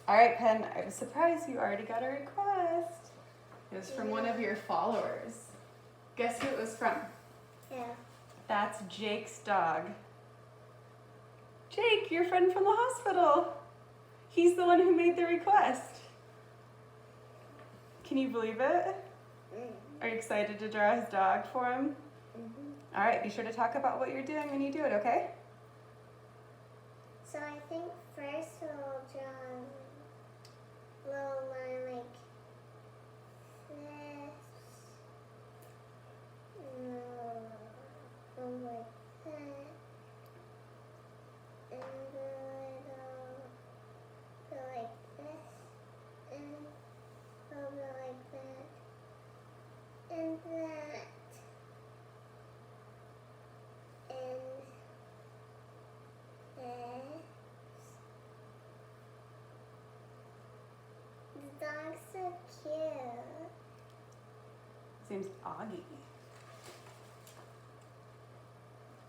All right, Penn, I was surprised you already got a request. It was from one of your followers. Guess who it was from? Yeah. That's Jake's dog. Jake, your friend from the hospital. He's the one who made the request. Can you believe it? Are you excited to draw his dog for him? All right, be sure to talk about what you're doing when you do it, okay? So I think first we'll draw a little line like this. No, like that. And a little go like this. And a little bit like that. And that. And this. The dog's so cute. His name's Augie.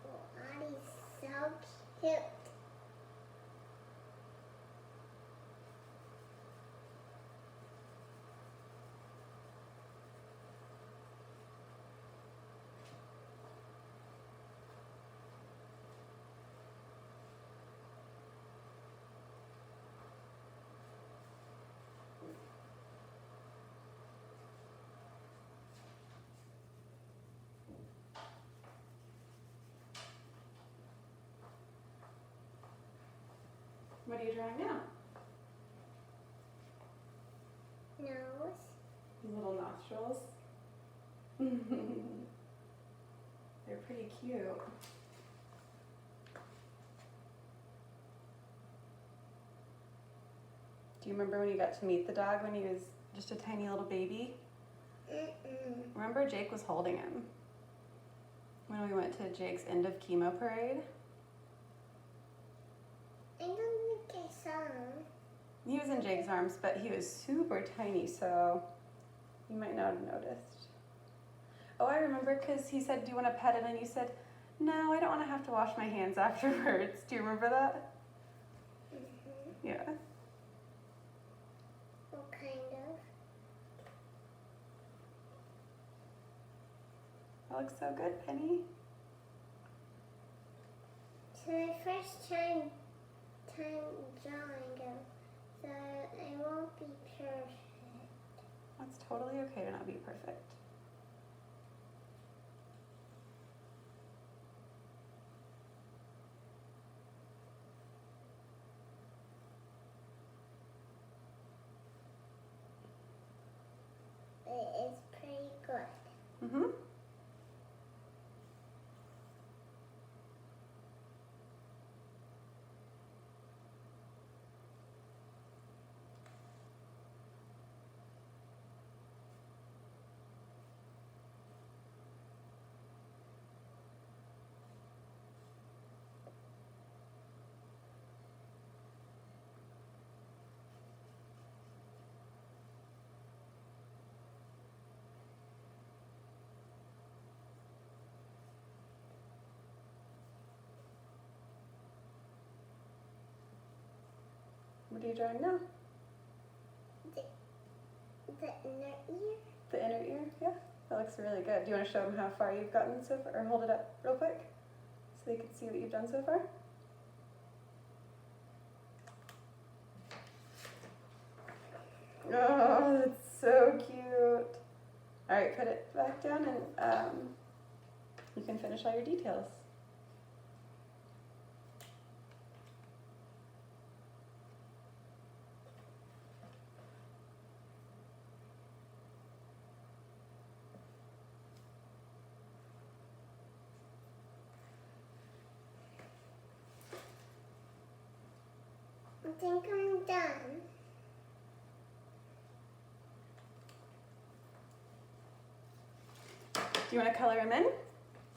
Oh, Audie's so cute. What are you drawing now? Nose. His little nostrils. They're pretty cute. Do you remember when you got to meet the dog when he was just a tiny little baby? Remember Jake was holding him when we went to Jake's end of chemo parade? I don't think I saw him. He was in Jake's arms, but he was super tiny, so you might not have noticed. Oh, I remember because he said, do you want to pet it? And you said, no, I don't want to have to wash my hands afterwards. Do you remember that? Yeah. What kind of? That looks so good, Penny. It's my first time drawing him, so I won't be perfect. That's totally okay to not be perfect. It is pretty good. Mm-hmm. What are you drawing now? The inner ear? The inner ear? Yeah, that looks really good. Do you want to show them how far you've gotten so far, or hold it up real quick so they can see what you've done so far? Oh, that's so cute. All right, put it back down and you can finish all your details. I think I'm done. Do you want to color him in? Or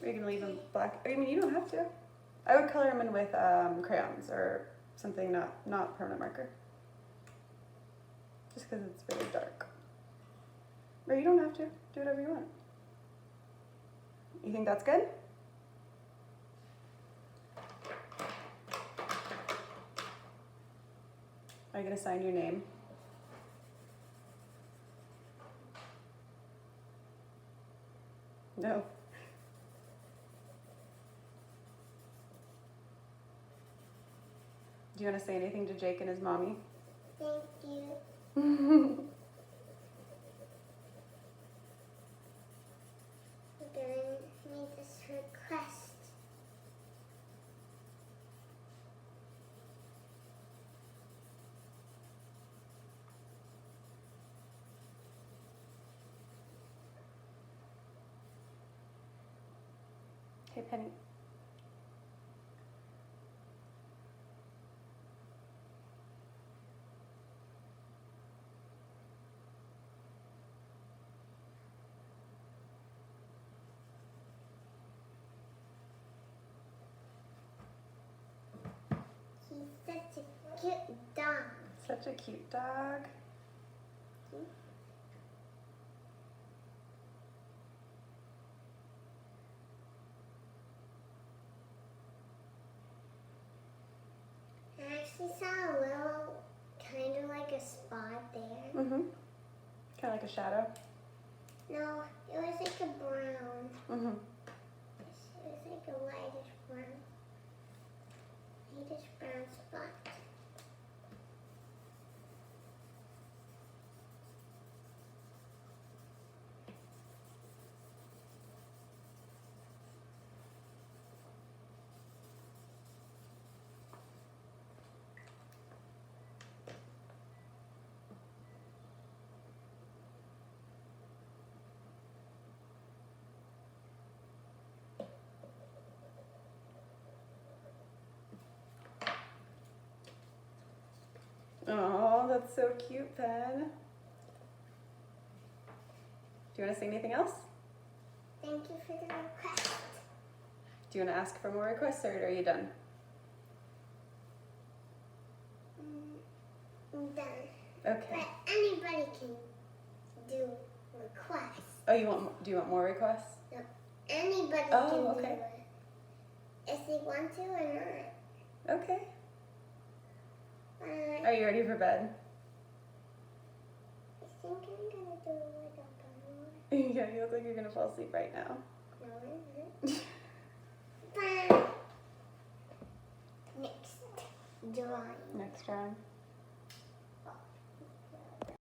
are you going to leave him black? I mean, you don't have to. I would color him in with crayons or something not permanent marker. Just because it's really dark. Or you don't have to. Do whatever you want. You think that's good? Are you going to sign your name? No. Do you want to say anything to Jake and his mommy? Thank you. We're gonna make this request. Hey, Penny. He's such a cute dog. Such a cute dog. I actually saw a little, kind of like a spot there. Mm-hmm. Kind of like a shadow. No, it was like a brown. Mm-hmm. It was like a whitish brown. Whitish brown spot. Oh, that's so cute, Penn. Do you want to say anything else? Thank you for the request. Do you want to ask for more requests, or are you done? I'm done. Okay. But anybody can do requests. Oh, do you want more requests? Anybody Oh, can okay. do it. If they want to or not. Okay. But Are you ready for bed? I think I'm gonna do like a bun. Yeah, you look like you're gonna fall asleep right now. No, I'm not. Bye. Next drawing. Next round.